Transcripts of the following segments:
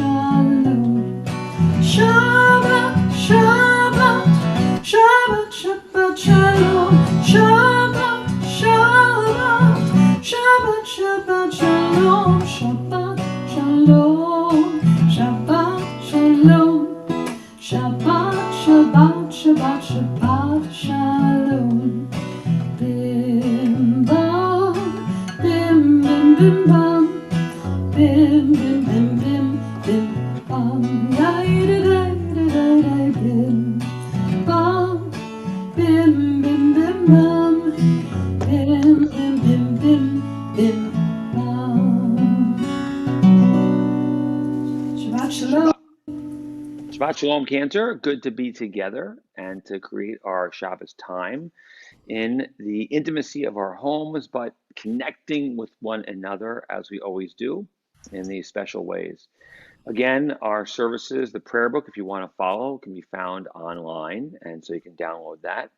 Shalom. Shabbat, Shabbat, Shabbat, Shabbat, Shalom. Shabbat, Shabbat, Shabbat, Shabbat, Shalom. Shabbat, Shalom. Shabbat, Shalom. Shabbat, Shabbat, Shabbat, Shabbat, Shalom. Bim bam, bim bim bim bam, bim bim bim bim bim bam, yai da da da da da, bim bam, bim bim bim bam, bim bim bim bim bim bam. Shabbat shalom. Shabbat Shalom, Cantor. Good to be together and to create our Shabbos time in the intimacy of our homes, but connecting with one another as we always do in these special ways. Again, our services, the prayer book, if you want to follow, can be found online. And so you can download that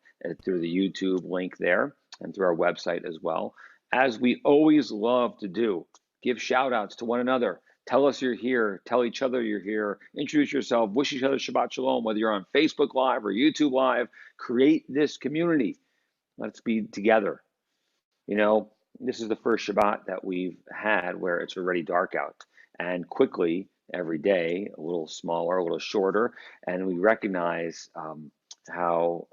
through the YouTube link there and through our website as well. As we always love to do, give shout outs to one another. Tell us you're here. Tell each other you're here. Introduce yourself. Wish each other Shabbat Shalom, whether you're on Facebook Live or YouTube Live. Create this community. Let's be together. You know, this is the first Shabbat that we've had where it's already dark out. And quickly, every day, a little smaller, a little shorter. And we recognize how,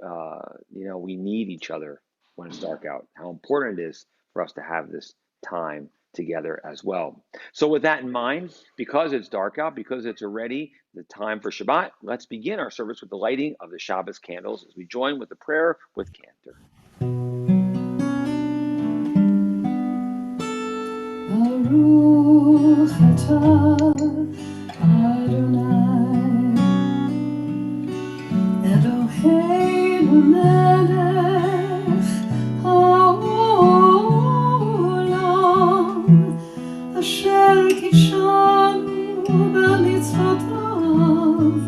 we need each other when it's dark out, how important it is for us to have this time together as well. So with that in mind, because it's dark out, because it's already the time for Shabbat, let's begin our service with the lighting of the Shabbos candles as we join with the prayer with Cantor. Baruch atah Adonai Eloheinu melech haolam asher kishanu b'mitzvotav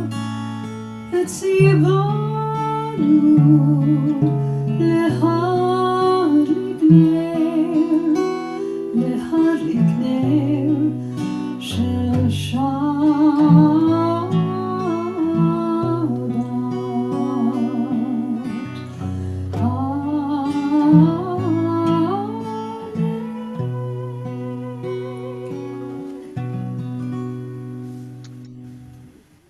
v'tzivanu lehadlik ner shel Shabbat.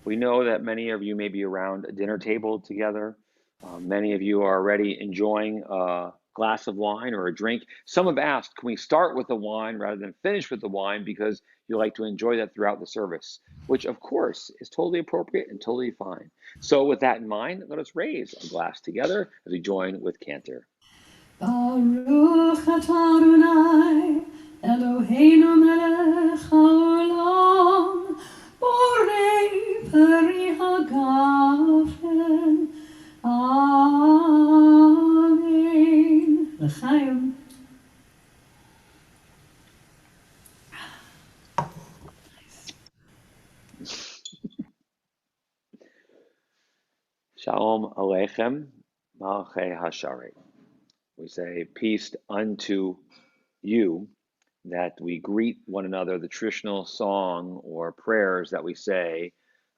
We know that many of you may be around a dinner table together. Many of you are already enjoying a glass of wine or a drink. Some have asked, can we start with the wine rather than finish with the wine because you like to enjoy that throughout the service, which of course is totally appropriate and totally fine. So with that in mind, let us raise a glass together as we join with Cantor. Baruch atah Adonai Eloheinu melech haolam borei peri hagafen. Amen. L'chaim. Shalom Aleichem, Malchei Hasharet. We say peace unto you, that we greet one another, the traditional song or prayers that we say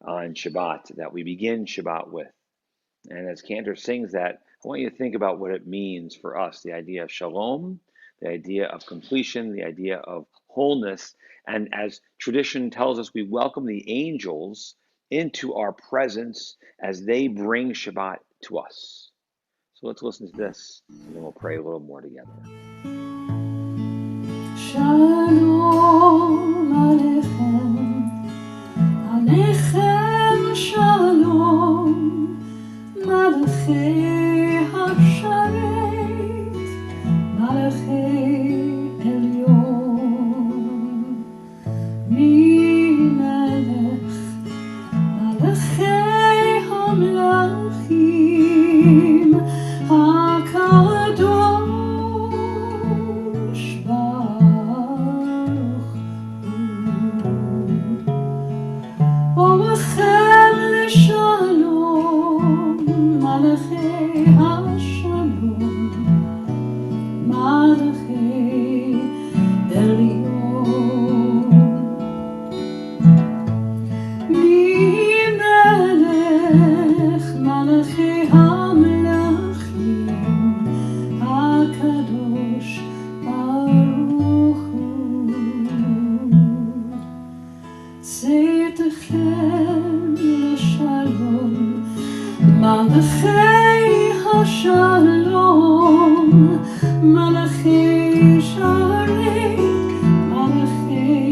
on Shabbat, that we begin Shabbat with. And as Cantor sings that, I want you to think about what it means for us, the idea of shalom, the idea of completion, the idea of wholeness. And as tradition tells us, we welcome the angels into our presence as they bring Shabbat to us. So let's listen to this, and then we'll pray a little more together. Shalom Aleichem, Aleichem Shalom, Malachei Hasharet, Malachei Elyon, Melech, Malachei Hamlachim, HaKadosh Baruch Hu, Omechem L'Shalom, Malachei צאתכם לשלום, מלאכי השלום, מלאכי שערי, מלאכי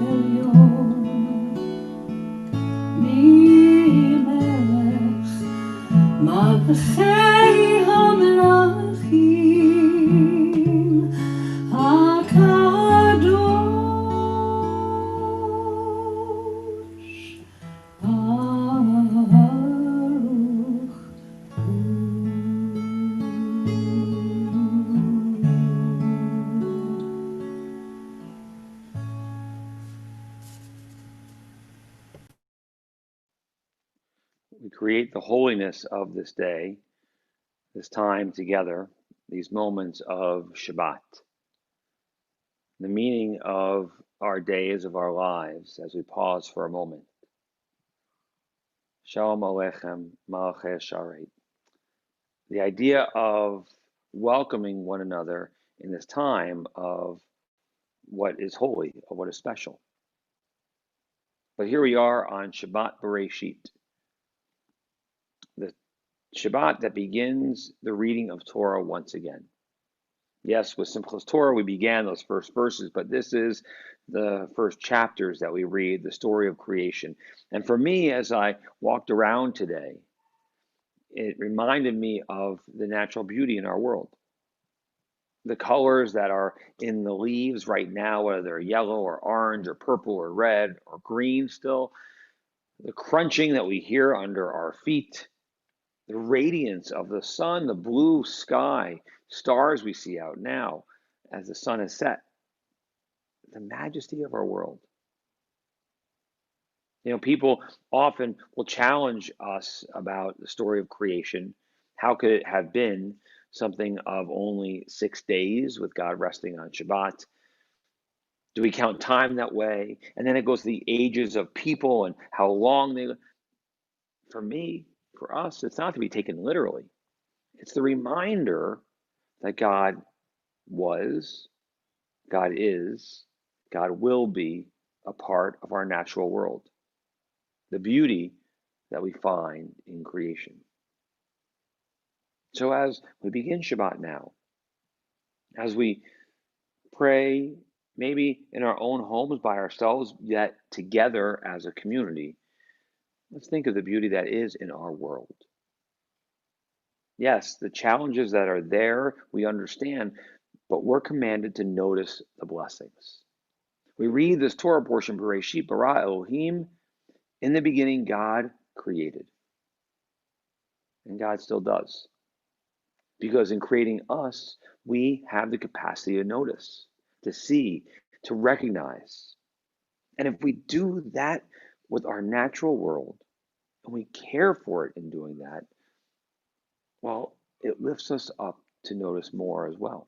עליון, מי מלך מלאכי המלכים הקדוש ברוך We create the holiness of this day, this time together, these moments of Shabbat, the meaning of our days, of our lives, as we pause for a moment. Shalom Aleichem, Malachei Sharet. The idea of welcoming one another in this time of what is holy, of what is special. But here we are on Shabbat Bereshit, the Shabbat that begins the reading of Torah once again. Yes, with Simchas Torah, we began those first verses, but this is the first chapters that we read, the story of creation. And for me, as I walked around today, it reminded me of the natural beauty in our world. The colors that are in the leaves right now, whether they're yellow or orange or purple or red or green still, the crunching that we hear under our feet, the radiance of the sun, the blue sky, stars we see out now as the sun has set, the majesty of our world. You know, people often will challenge us about the story of creation. How could it have been something of only 6 days with God resting on Shabbat? Do we count time that way? And then it goes to the ages of people and how long they. For me, for us, it's not to be taken literally. It's the reminder that God was, God is, God will be a part of our natural world. The beauty that we find in creation. So as we begin Shabbat now, as we pray, maybe in our own homes by ourselves, yet together as a community, let's think of the beauty that is in our world. Yes, the challenges that are there, we understand, but we're commanded to notice the blessings. We read this Torah portion, Bereshit bara Elohim, in the beginning God created. And God still does. Because in creating us, we have the capacity to notice, to see, to recognize. And if we do that with our natural world, and we care for it in doing that, well, it lifts us up to notice more as well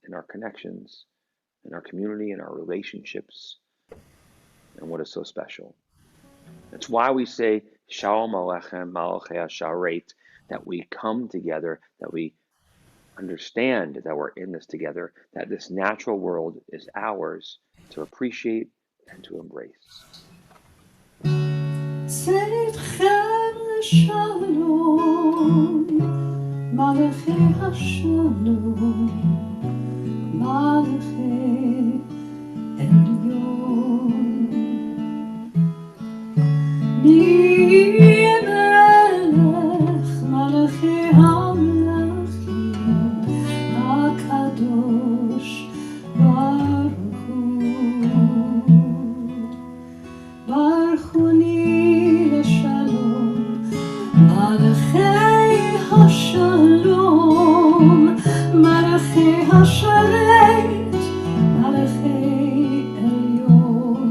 in our connections, in our community, in our relationships, and what is so special. That's why we say, Shalom Aleichem, Malachei Sharet, that we come together, that we understand that we're in this together, that this natural world is ours to appreciate and to embrace. צאתכם לשלום, מלאכי השלום, מלאכי עליון, מי מלך מלאכי המלכים הקדוש ברוך הוא, ברכוני לשלום, מלאכי השלום, מלאכי השרת, מלאכי עליון,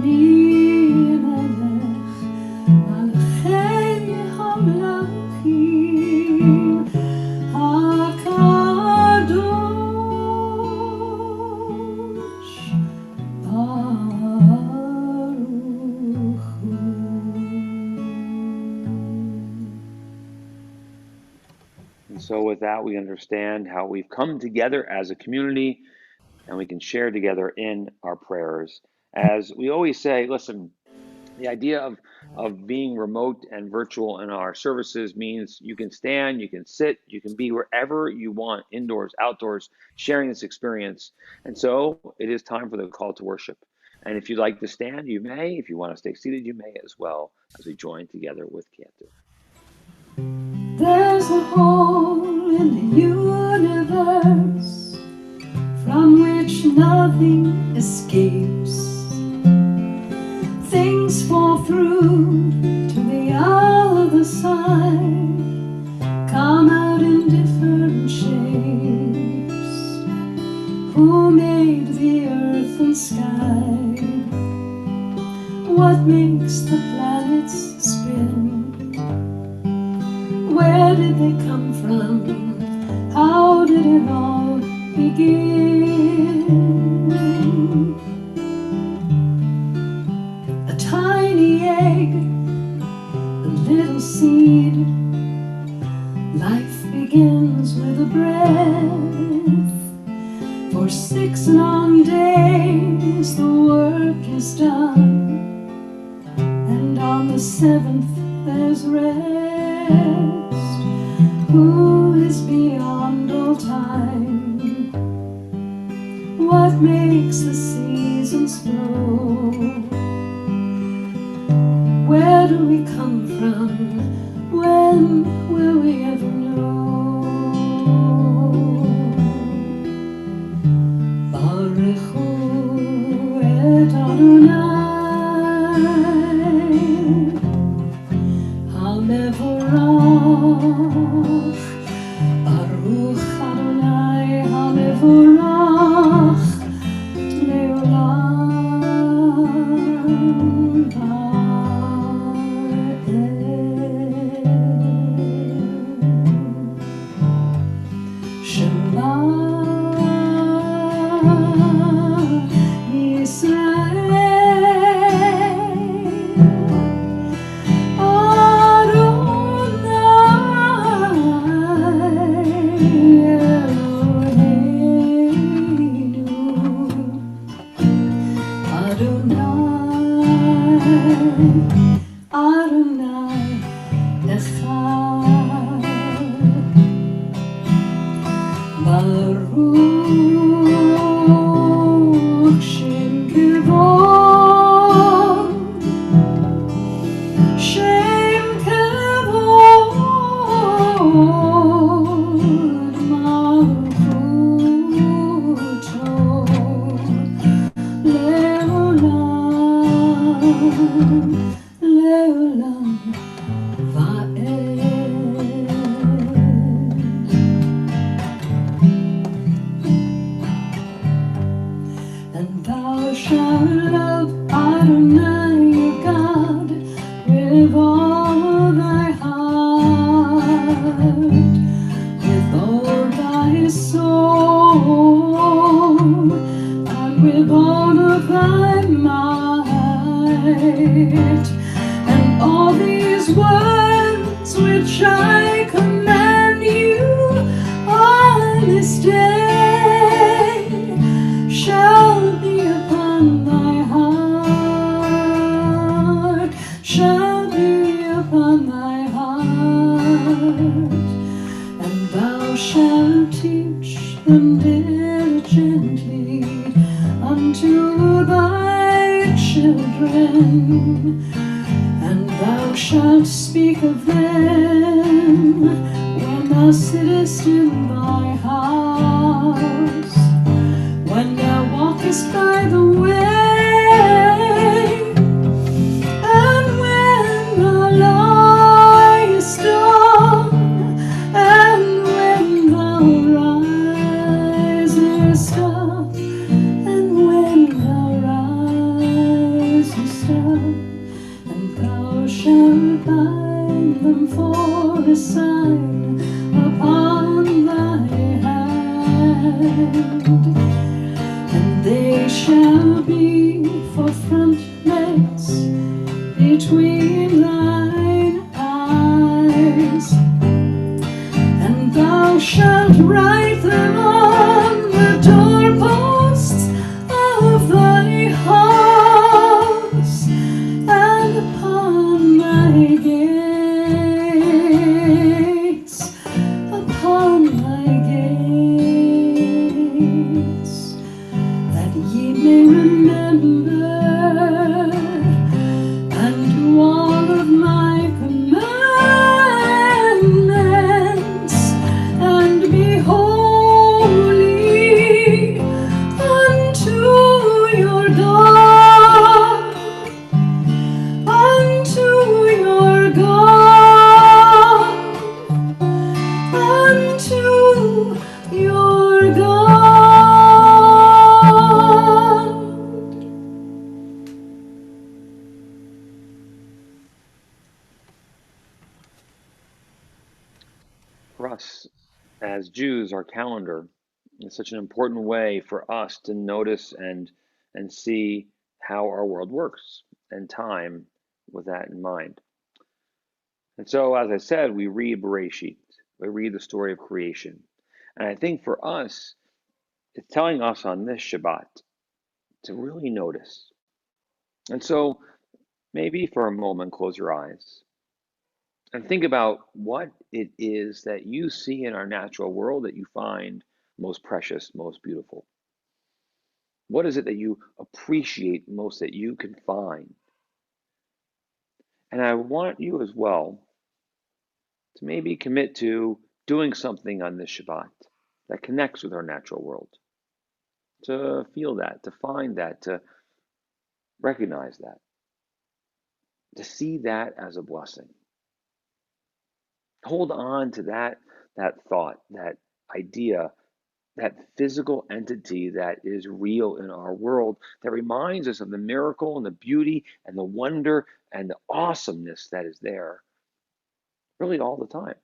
מי מלך מלאכי המלכים הקדוש ברוך הוא. And so, with that, we understand how we've come together as a community and we can share together in our prayers As we always say, listen, the idea of being remote and virtual in our services means you can stand, you can sit, you can be wherever you want, indoors, outdoors, sharing this experience. And so it is time for the call to worship. And if you'd like to stand, you may. If you want to stay seated, you may as well, as we join together with Cantor. There's a hole in the universe from which nothing escapes. Things fall through to the other side, come out in different shapes. Who made the earth and sky? What makes the planets spin? Where did they come from? How did it all begin? A tiny egg, a little seed. Life begins with a breath. For 6 long days the work is done, and on the 7th there's rest. Who is beyond all time? What makes the seasons flow? Where do we come from? When will we ever know? Baruch Hu et Adonai HaMevorach, Baruch Adonai HaMevorach Leolam Va'ed. Shema Adonai Echad. Baruch Shem Kevod, Shem Kevod Malchuto Leolam, Leolam Va'ed. And thou shalt love Adonai your God with all thy heart, with all thy soul, and with all of thy might. And all these words which I command you on this day shall be upon thy heart, shall be upon thy heart. And thou shalt teach them diligently unto thy children, and thou shalt speak of them when thou sittest in thy house, when thou walkest by the way, and when thou liest down, and when thou risest up, and when thou risest up. And thou shalt bind them for a sign upon thy hand, and they shall be for frontlets between thine eyes. And thou shalt write them on the doorposts of thy heart. us as Jews, our calendar is such an important way for us to notice and see how our world works and time with that in mind. And so, as I said, we read Bereshit, we read the story of creation. And I think for us, it's telling us on this Shabbat to really notice. And so, maybe for a moment, close your eyes and think about what it is that you see in our natural world that you find most precious, most beautiful. What is it that you appreciate most that you can find? And I want you as well to maybe commit to doing something on this Shabbat that connects with our natural world, to feel that, to find that, to recognize that, to see that as a blessing. Hold on to that thought, that idea, that physical entity that is real in our world that reminds us of the miracle and the beauty and the wonder and the awesomeness that is there really all the time.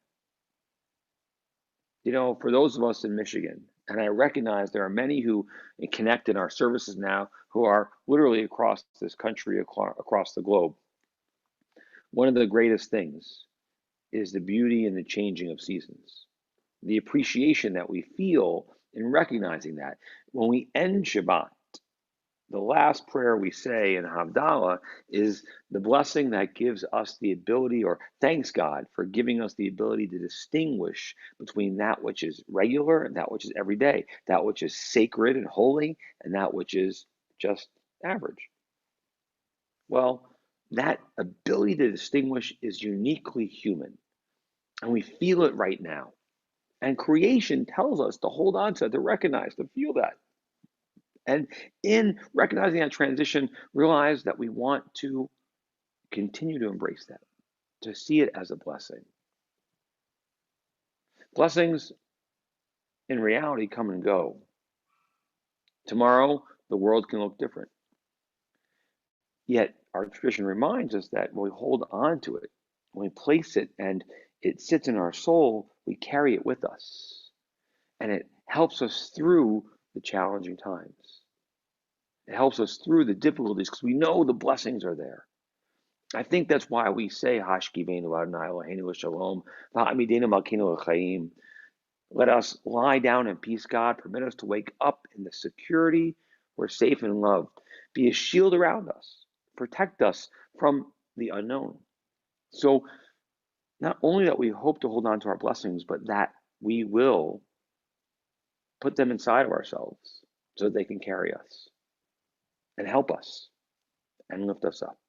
You know, for those of us in Michigan, and I recognize there are many who connect in our services now who are literally across this country, across the globe. One of the greatest things is the beauty and the changing of seasons, the appreciation that we feel in recognizing that. When we end Shabbat, the last prayer we say in Havdalah is the blessing that gives us the ability, or thanks God for giving us the ability to distinguish between that which is regular and that which is everyday, that which is sacred and holy and that which is just average. Well, that ability to distinguish is uniquely human, and we feel it right now. And creation tells us to hold on to it, to recognize, to feel that. And in recognizing that transition, realize that we want to continue to embrace that, to see it as a blessing. Blessings in reality come and go. Tomorrow, the world can look different. Yet, our tradition reminds us that when we hold on to it, when we place it and it sits in our soul, we carry it with us. And it helps us through the challenging times. It helps us through the difficulties because we know the blessings are there. I think that's why we say Hashkiveinu Adonai Eloheinu Shalom, Va'amidenu Malkeinu L'chaim. Let us lie down in peace, God. Permit us to wake up in the security. We're safe and loved. Be a shield around us. Protect us from the unknown. So not only that we hope to hold on to our blessings, but that we will put them inside of ourselves so that they can carry us and help us and lift us up.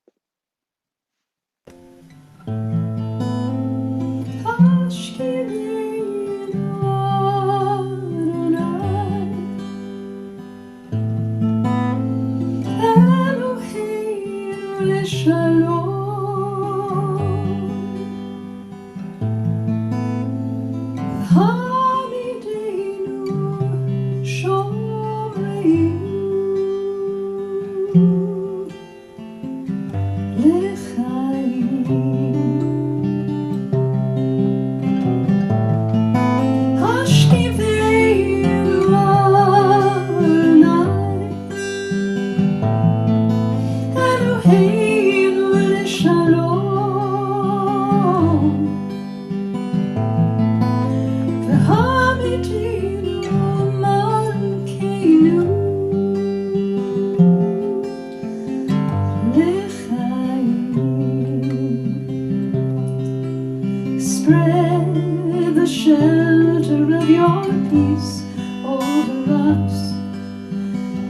Spread the shelter of your peace over us.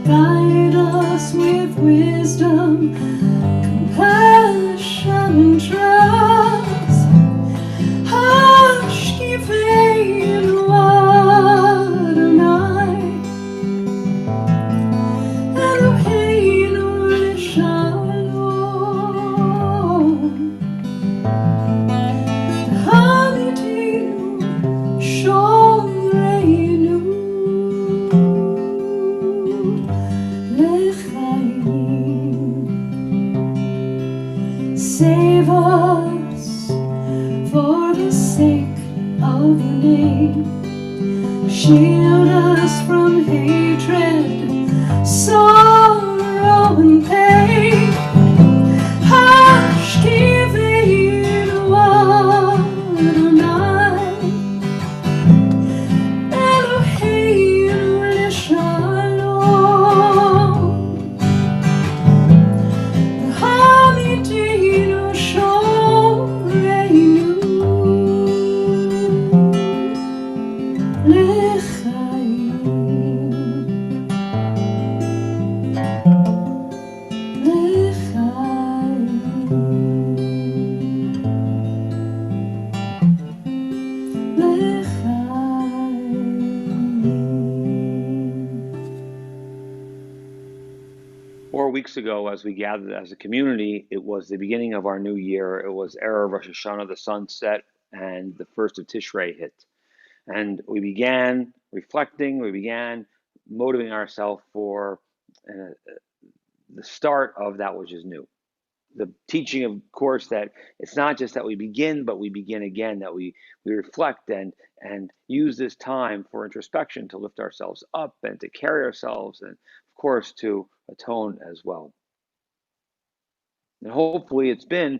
Guide us with wisdom, compassion, and trust. Hashkiveinu Adonai, Eloheinu L'shalom. Save us for the sake of name. Shield us from hatred, sorrow and pain. Hashkiveinu Adonai, Eloheinu l'shalom, v'hamidinu shoreinu l'chaim, l'chaim, l'chaim. 4 weeks ago, as we gathered as a community, it was the beginning of our new year. It was Erev Rosh Hashanah, the sun set, and the first of Tishrei hit. And we began reflecting, we began motivating ourselves for the start of that which is new. The teaching, of course, that it's not just that we begin, but we begin again, that we reflect and use this time for introspection to lift ourselves up and to carry ourselves and, of course, to atone as well. And hopefully it's been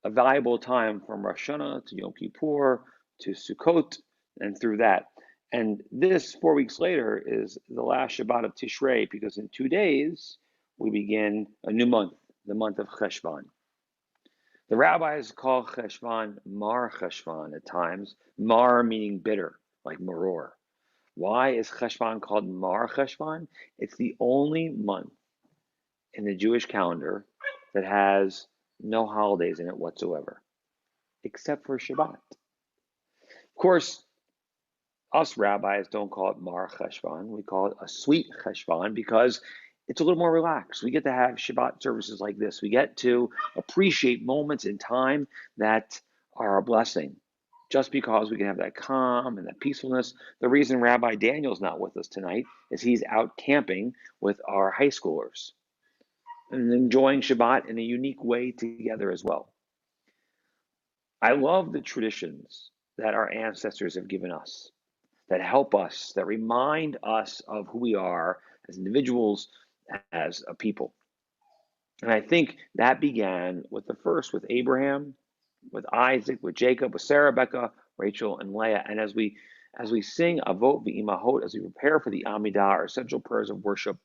a valuable time from Rosh Hashanah to Yom Kippur to Sukkot and through that. And this 4 weeks later is the last Shabbat of Tishrei, because in 2 days we begin a new month, the month of Cheshvan. The rabbis call Cheshvan Mar Cheshvan at times, Mar meaning bitter, like maror. Why is Cheshvan called Mar Cheshvan? It's the only month in the Jewish calendar that has no holidays in it whatsoever, except for Shabbat. Of course, us rabbis don't call it Mar Cheshvan. We call it a sweet Cheshvan because it's a little more relaxed. We get to have Shabbat services like this. We get to appreciate moments in time that are a blessing. Just because we can have that calm and that peacefulness. The reason Rabbi Daniel's not with us tonight is he's out camping with our high schoolers and enjoying Shabbat in a unique way together as well. I love the traditions that our ancestors have given us, that help us, that remind us of who we are as individuals, as a people. And I think that began with Abraham, with Isaac, with Jacob, with Sarah, Rebecca, Rachel, and Leah. And as we sing Avot v'Imahot, as we prepare for the Amidah, our essential prayers of worship,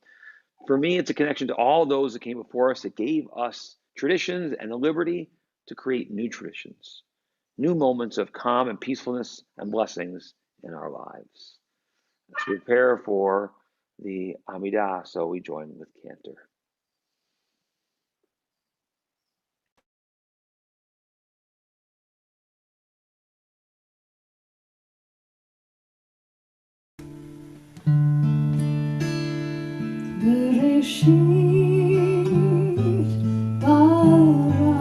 for me, it's a connection to all those that came before us, that gave us traditions and the liberty to create new traditions, new moments of calm and peacefulness and blessings in our lives. Let's prepare for the Amidah, so we join with Cantor. Bereshit bara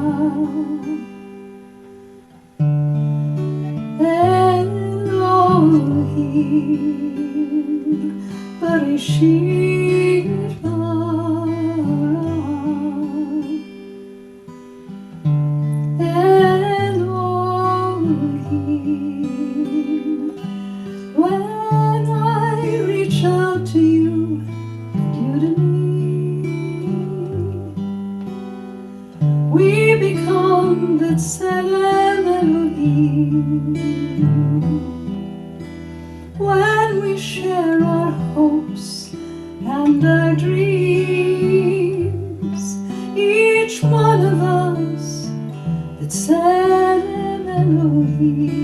Elohim, Bereshit bara Elohim. When I reach out to you, you to me, we become the Tselem Elohim. When we share our hopes and our dreams, each one of us, the Tselem Elohim.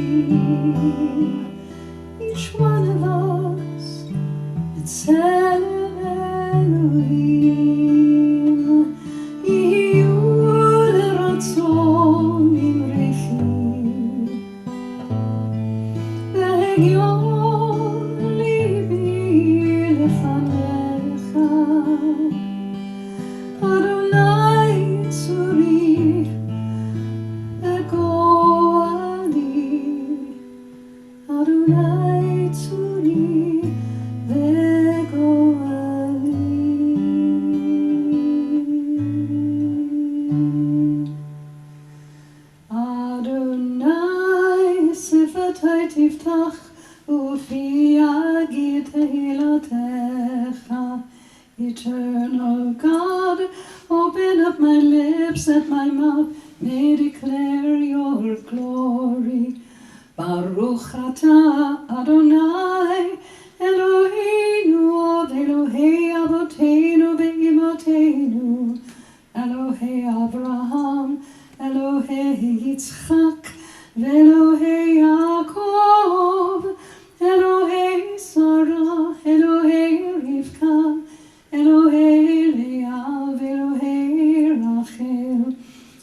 Each one of us, it's Elohim. Yehud ratzon imrechim, v'hegion libi lefanecha. Adonai tzuri v'go'ali, Adonai tzuri v'go'ali. Adonai sifatai tifta אפתח ופי יגיד תהילתך. Eternal God, open up my lips that my mouth may declare your glory. Baruch atah Adonai, Eloheinu od Elohei Avoteinu ve'imotenu, Elohei Abraham, Elohei Yitzchak, ve'Elohei Yaakov, Elohei Sarah, Elohei Rivka, Elohei Leah, ve'Elohei Rachel.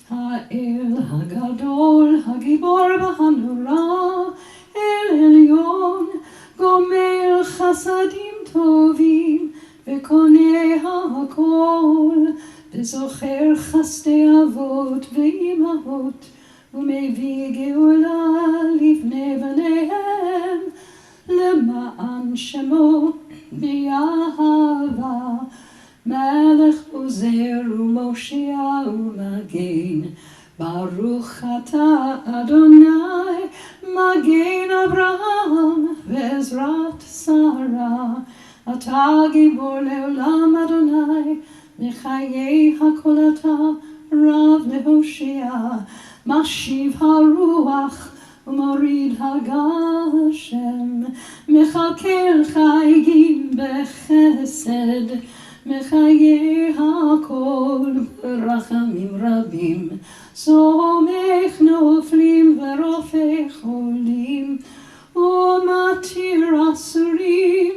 האל הגדול, הגיבור והנורא, אל עליון, גומל חסדים טובים, וקונה הכל, וזוכר חסדי אבות ואימהות, ומביא גאולה לבני בניהם, למען שמו באהבה. מלך עוזר ומושיע ומגן, ברוך אתה אדוני, מגן אברהם ועזרת שרה. אתה גיבור לעולם אדוני, מחיי הכל אתה רב להושיע. משיב הרוח ומוריד הגשם, מכלכל חיים בחסד, מחיי הכל ברחמים רבים. סומך נופלים ורופא חולים, ומתיר אסורים,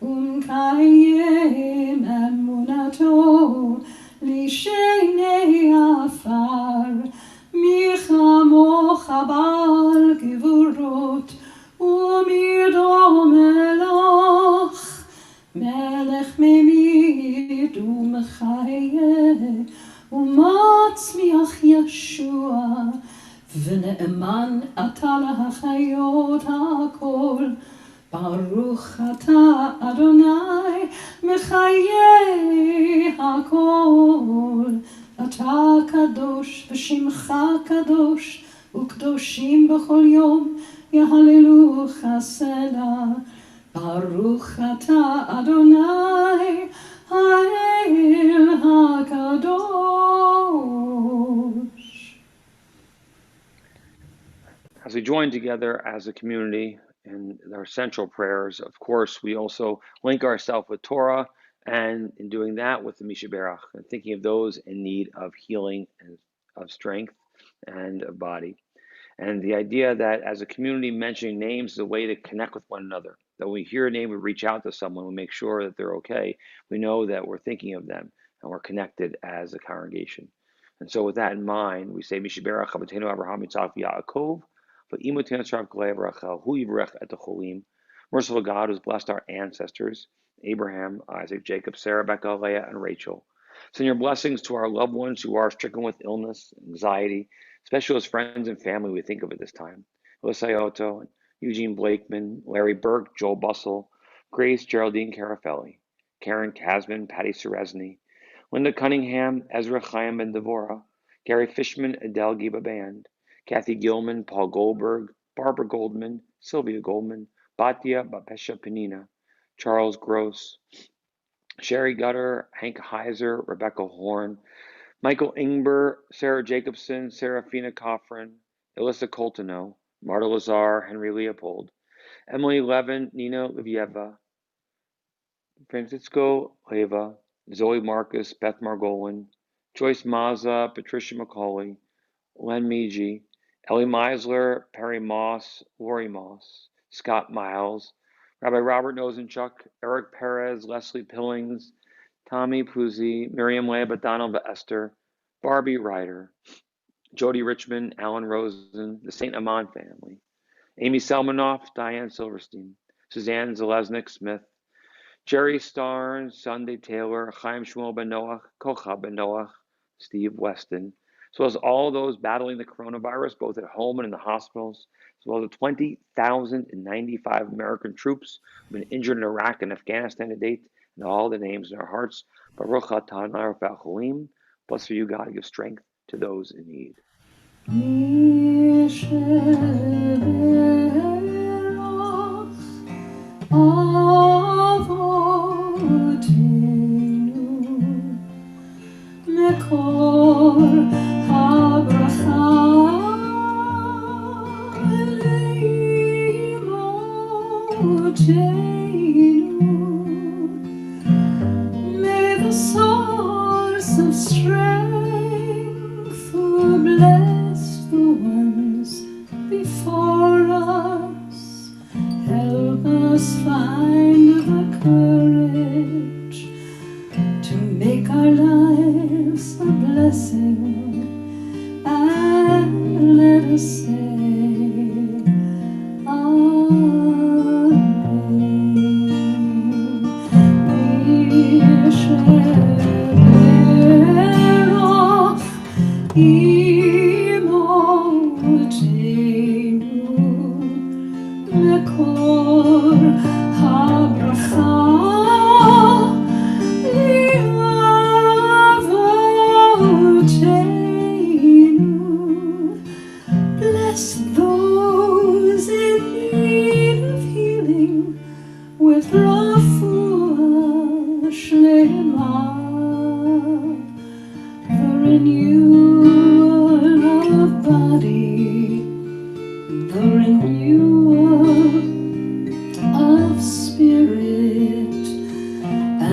ומקיים אמונתו לשני עפר. מי כמוך בעל גבורות, ומי דומה לך, מלך ממית ומחיה, ומצמיח ישוע, ונאמן אתה להחיות הכל. ברוך אתה אדוני, מחיי הכל. אתה קדוש ושמך קדוש, וקדושים בכל יום יהללוך סלה. ברוך אתה אדוני, האל הקדוש. As we join together as a community in our central prayers, of course, we also link ourselves with Torah, and in doing that with the Mishaberach, and thinking of those in need of healing and of strength and of body. And the idea that as a community, mentioning names is a way to connect with one another. That when we hear a name, we reach out to someone, we make sure that they're okay. We know that we're thinking of them and we're connected as a congregation. And so with that in mind, we say, Mishaberach Avotenu Abraham Yitzchak Yaakov, merciful God who's blessed our ancestors, Abraham, Isaac, Jacob, Sarah, Rebecca, Leah, and Rachel. Send your blessings to our loved ones who are stricken with illness, anxiety, especially as friends and family we think of at this time. Alyssa Ioto, Eugene Blakeman, Larry Burke, Joel Bussell, Grace Geraldine Carafelli, Karen Kasman, Patty Seresny, Linda Cunningham, Ezra Chaim Ben Devorah, Gary Fishman, Adele Giba Band, Kathy Gilman, Paul Goldberg, Barbara Goldman, Sylvia Goldman, Batia Bapesha Penina, Charles Gross, Sherry Gutter, Hank Heiser, Rebecca Horn, Michael Ingber, Sarah Jacobson, Serafina Coffrin, Alyssa Coltono, Marta Lazar, Henry Leopold, Emily Levin, Nina Livieva, Francisco Leva, Zoe Marcus, Beth Margolin, Joyce Maza, Patricia McCauley, Len Meiji, Ellie Meisler, Perry Moss, Lori Moss, Scott Miles, Rabbi Robert Nosenchuk, Eric Perez, Leslie Pillings, Tommy Puzzi, Miriam Webb, Donald Esther, Barbie Ryder, Jody Richmond, Alan Rosen, the St. Amman family, Amy Selmanoff, Diane Silverstein, Suzanne Zalesnik Smith, Jerry Starnes, Sunday Taylor, Chaim Shmuel Ben Noach, Kocha Ben Noach, Steve Weston, as well as all those battling the coronavirus, both at home and in the hospitals, as well as the 20,095 American troops who have been injured in Iraq and Afghanistan to date, and all the names in our hearts. Baruch atah Adonai Rapha Cholim. Bless you, God, give strength to those in need. אבותינו, מקור הברכה לאמותינו. May the source of strength who bless the ones before us help us find the courage to make our lives a blessing, and let us say מקור הברכה לאבותינו. Bless those in need of healing with refuah shlema, the renewal of body, the renewal of spirit,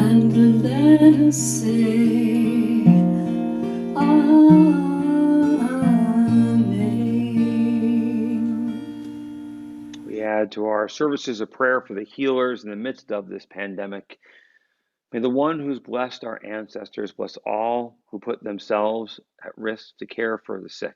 and let us say Amen. We add to our services a prayer for the healers in the midst of this pandemic. May the one who's blessed our ancestors bless all who put themselves at risk to care for the sick,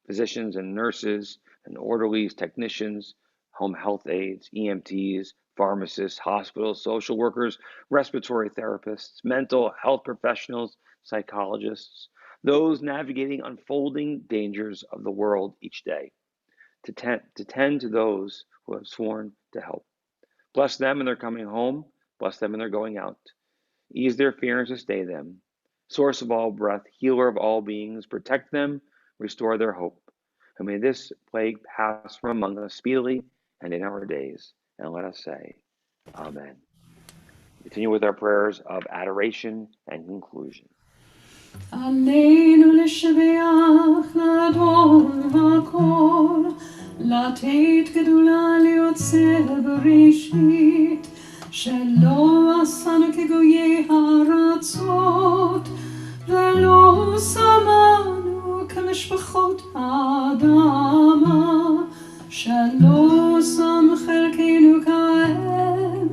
physicians and nurses and orderlies, technicians, home health aides, EMTs, pharmacists, hospitals, social workers, respiratory therapists, mental health professionals, psychologists, those navigating unfolding dangers of the world each day, to tend to those who have sworn to help. Bless them in their coming home, bless them in their going out. Ease their fear and sustain them. Source of all breath, healer of all beings, protect them, restore their hope. And may this plague pass from among us speedily and in our days. And let us say, Amen. Continue with our prayers of adoration and conclusion. עלינו לשבח לאדון הכל, לתת גדולה ליוצר בראשית, שלא עשנו כגויי הארצות, ולא שמנו כמשפחות האדמה, שלא שם חלקנו כהם,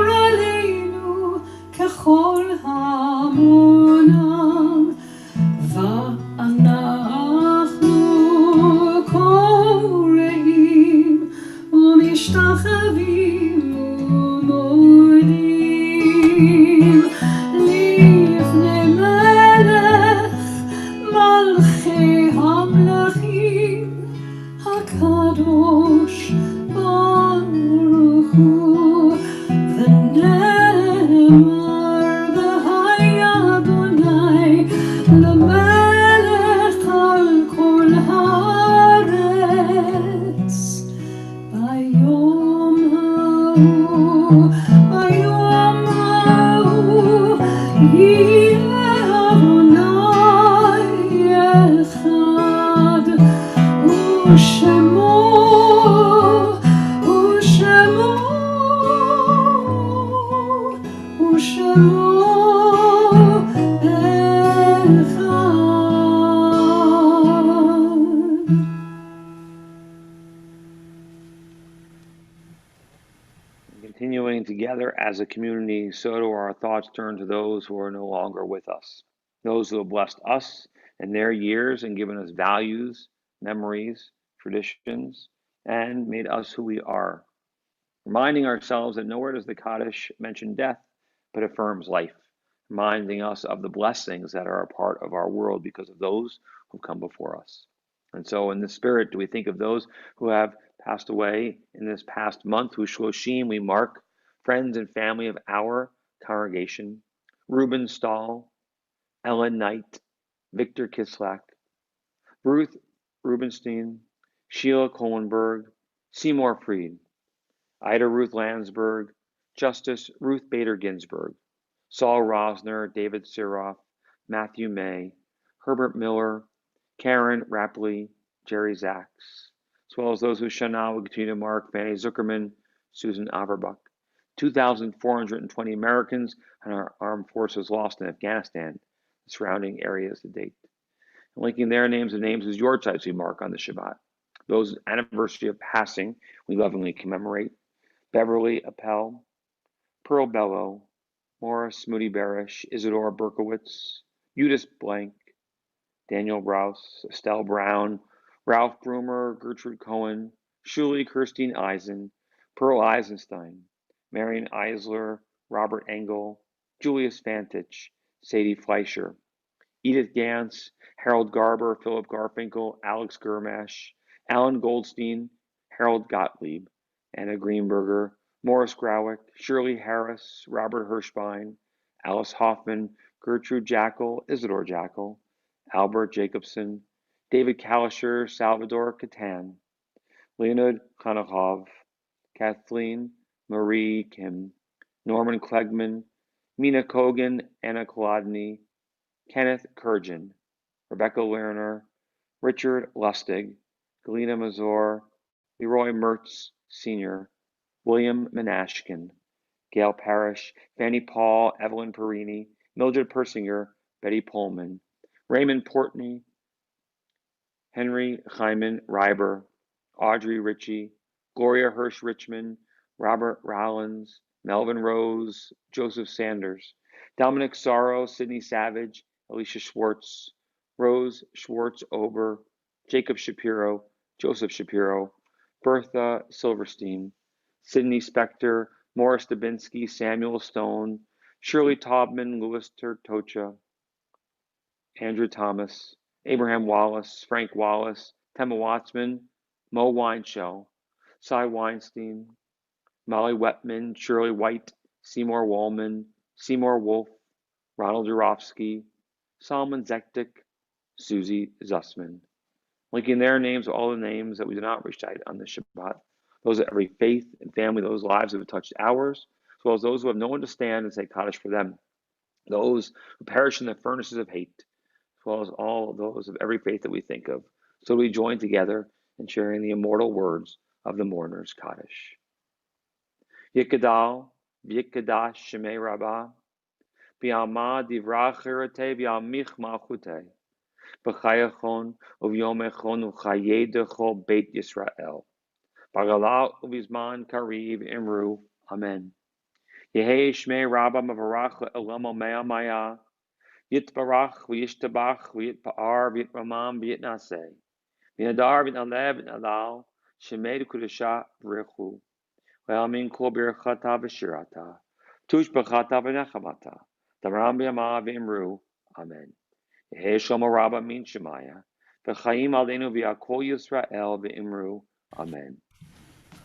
וגורלנו ככל המונם, ואנחנו קוראים ומשתחווים ומודים לפני מלך מלכי המלכים הקדוש ברוך הוא. ונאמר והיה אדוני למלך על כל הארץ. ביום ההוא יהיה אדוני אחד, ושמו Continuing together as a community, so do our thoughts turn to those who are no longer with us, those who have blessed us in their years and given us values, memories, traditions, and made us who we are. Reminding ourselves that nowhere does the Kaddish mention death, but affirms life, reminding us of the blessings that are a part of our world because of those who come before us. And so in the spirit, do we think of those who have passed away in this past month, whose Shloshim we mark, friends and family of our congregation, Reuben Stahl, Ellen Knight, Victor Kislak, Ruth Rubenstein, Sheila Kohlenberg, Seymour Freed, Ida Ruth Landsberg, Justice Ruth Bader Ginsburg, Saul Rosner, David Siroff, Matthew May, Herbert Miller, Karen Rapley, Jerry Zaks, as well as those who shall now continue to mark Fanny Zuckerman, Susan Averbach. 2,420 Americans and our armed forces lost in Afghanistan, the surrounding areas to date. And linking their names and names is your types we mark on the Shabbat. Those anniversary of passing, we lovingly commemorate. Beverly Appel, Pearl Bellow, Morris Moody Barish, Isadora Berkowitz, Eudice Blank, Daniel Rouse, Estelle Brown, Ralph Brumer, Gertrude Cohen, Shuli Kirstine Eisen, Pearl Eisenstein, Marion Eisler, Robert Engel, Julius Fantich, Sadie Fleischer, Edith Gantz, Harold Garber, Philip Garfinkel, Alex Germash, Alan Goldstein, Harold Gottlieb, Anna Greenberger, Morris Grawick, Shirley Harris, Robert Hirschbein, Alice Hoffman, Gertrude Jackal, Isidore Jackal, Albert Jacobson, David Kalisher, Salvador Catan, Leonid Khanakov, Kathleen Marie Kim, Norman Klegman, Mina Kogan, Anna Kolodny, Kenneth Kurjan, Rebecca Lerner, Richard Lustig, Galina Mazur, Leroy Mertz Sr., William Menashkin, Gail Parrish, Fanny Paul, Evelyn Perini, Mildred Persinger, Betty Pullman, Raymond Portney, Henry Hyman Reiber, Audrey Ritchie, Gloria Hirsch Richmond, Robert Rollins, Melvin Rose, Joseph Sanders, Dominic Sorrow, Sidney Savage, Alicia Schwartz, Rose Schwartz Ober, Jacob Shapiro, Joseph Shapiro, Bertha Silverstein, Sidney Spector, Morris Dubinsky, Samuel Stone, Shirley Taubman, Louis Tertocha, Andrew Thomas, Abraham Wallace, Frank Wallace, Temma Watsman, Mo Weinshell, Cy Weinstein, Molly Wetman, Shirley White, Seymour Wallman, Seymour Wolf, Ronald Jurofsky, Solomon Zektik, Susie Zussman. Linking their names to all the names that we do not recite on the Shabbat. Those of every faith and family, those lives that have touched ours, as well as those who have no one to stand and say Kaddish for them. Those who perish in the furnaces of hate, as well as all those of every faith that we think of. So we join together in sharing the immortal words of the mourner's Kaddish. Yikadal, V'yikadash Shemei Rabbah, B'yama Divrach Chirate, B'yamich Malchute, B'chayachon, Uvyomechon, Uchayedecho Beit Yisrael, B'galal Uvizman Kariv Imru, Amen. Yehei Shmei Rabbah Mavarach Elam Omea Maya, Yitbarach, V'yishtabach, V'yitpa'ar, V'yitramam, V'yitnaseh, V'yadar, V'yitnalev, V'yitnalal, Shemei Kudasha V'richu, V'yamin Kol Birchata V'shirata, Tush B'chata V'nechamata, Daram B'yama V'imru, Amen. Yehei Shlomo Rabbah Min Shemaya, V'chaim Aleinu V'yakol Yisrael V'imru, Amen.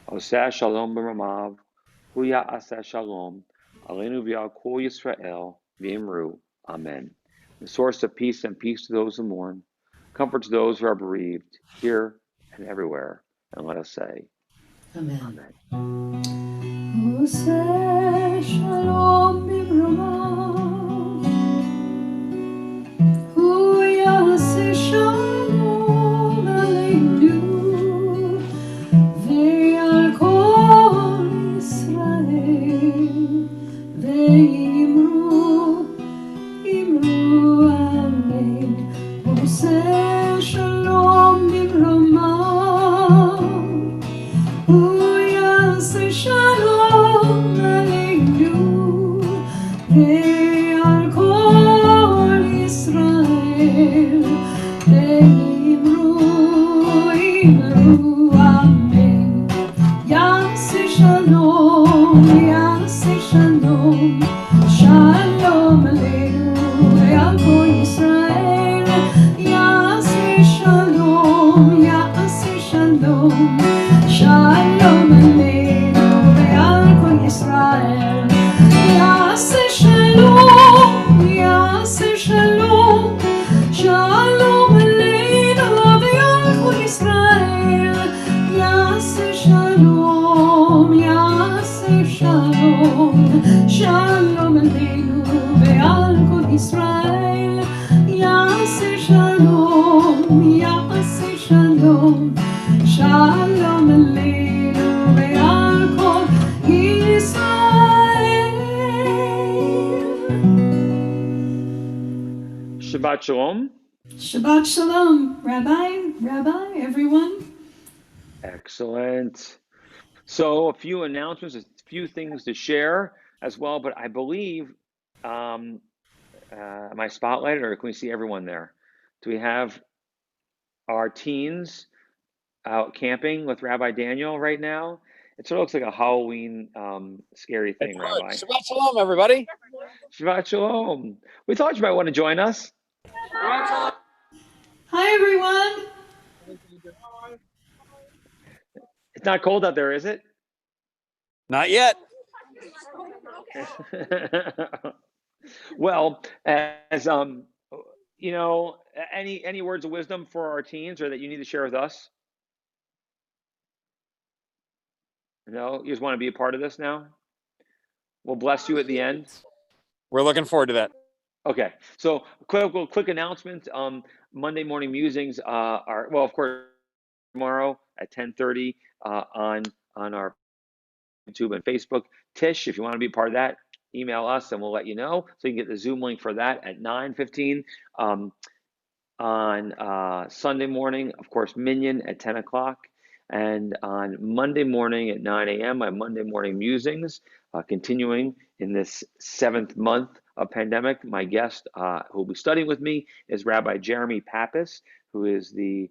Oseh Shalom B'ramav, Huya Aseh Shalom, Aleinu V'yakol Yisrael V'imru, Amen. The source of peace and peace to those who mourn, comfort to those who are bereaved, here and everywhere. And let us say, Amen. Amen. Oseh Shalom B'ramav, Hu Yaseh Shalom Aleinu, Ve'al Kol Yisrael, Ve'imru, Imru Amen. Oseh Shalom B'ramav, Hu Yaseh Shalom Aleinu, Ve'al Kol Yisrael, Ve'imru, Imru Amen. Yaseh Shalom, Yaseh Shalom, Shalom Aleinu, Ve'al Kol Yisrael, Yaseh Shalom, Yaseh Shalom, Shalom Aleinu, Ve'al Kol Yisrael, Yaseh Shalom, Yaseh Shalom, Shalom Aleinu, Ve'al Kol Yisrael, Shalom. Shabbat Shalom, Rabbi, everyone. Excellent. So a few announcements, a few things to share as well, but I believe, am I spotlighted or can we see everyone there? Do we have our teens out camping with Rabbi Daniel right now? It sort of looks like a Halloween scary thing, Rabbi. Shabbat Shalom, everybody. Shabbat Shalom. We thought you might want to join us. Hi, everyone. It's not cold out there, is it? Not yet. Well, as you know, any words of wisdom for our teens or that you need to share with us? No, you just want to be a part of this now? We'll bless you at the end. We're looking forward to that. Okay, so quick announcement. Monday morning musings are, well, of course, tomorrow at 10:30 on our YouTube and Facebook. Tish, if you want to be part of that, email us and we'll let you know. So you can get the Zoom link for that at 9:15. On Sunday morning, of course, Minyan at 10 o'clock. And on Monday morning at 9 a.m., my Monday morning musings, continuing in this 7th month of pandemic. My guest who will be studying with me is Rabbi Jeremy Pappas, who is the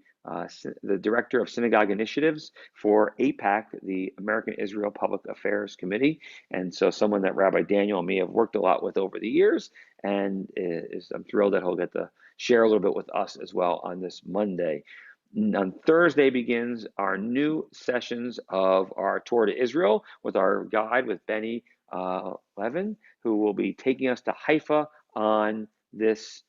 director of synagogue initiatives for APAC, the American Israel Public Affairs Committee. And so someone that Rabbi Daniel and me have worked a lot with over the years. And I'm thrilled that he'll get to share a little bit with us as well on this Monday. On Thursday begins our new sessions of our tour to Israel with our guide, with Benny Levin, who will be taking us to Haifa on this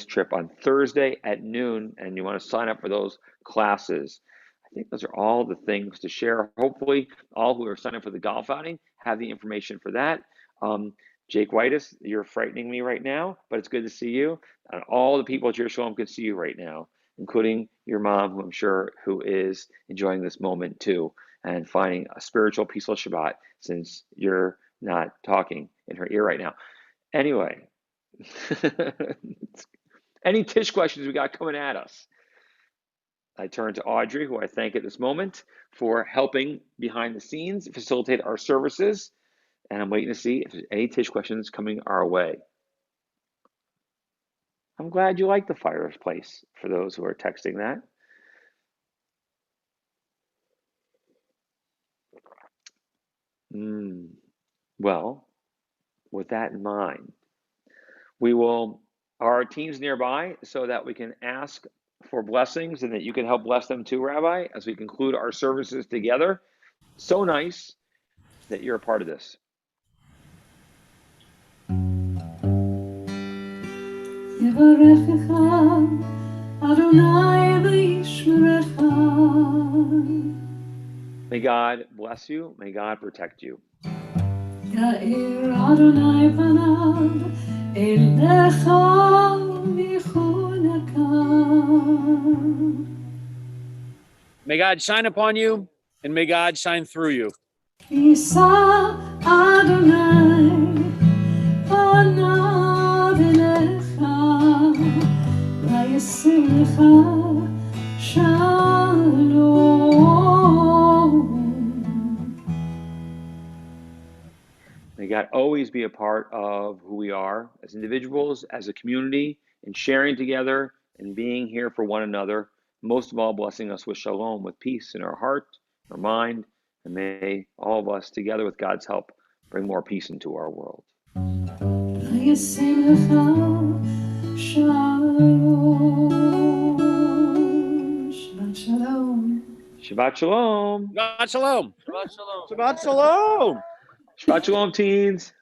trip on Thursday at noon. And you want to sign up for those classes. I think those are all the things to share. Hopefully, all who are signing up for the golf outing have the information for that. Jake Whitus, you're frightening me right now, but it's good to see you. And all the people at Jerusalem can see you right now, including your mom, who I'm sure who is enjoying this moment too, and finding a spiritual, peaceful Shabbat since you're not talking in her ear right now. Anyway, any Tish questions we got coming at us? I turn to Audrey, who I thank at this moment for helping behind the scenes facilitate our services. And I'm waiting to see if there's any Tish questions coming our way. I'm glad you like the fireplace, for those who are texting that. Well, with that in mind, our teams nearby so that we can ask for blessings and that you can help bless them too, Rabbi, as we conclude our services together. So nice that you're a part of this. May God bless you. May God protect you. May God shine upon you, and may God shine through you. May God always be a part of who we are as individuals, as a community, and sharing together and being here for one another. Most of all, blessing us with shalom, with peace in our heart, our mind, and may all of us, together with God's help, bring more peace into our world. Shabbat shalom. Shabbat shalom. Shabbat shalom. Shabbat shalom. Shabbat shalom. Shabbat shalom, teens.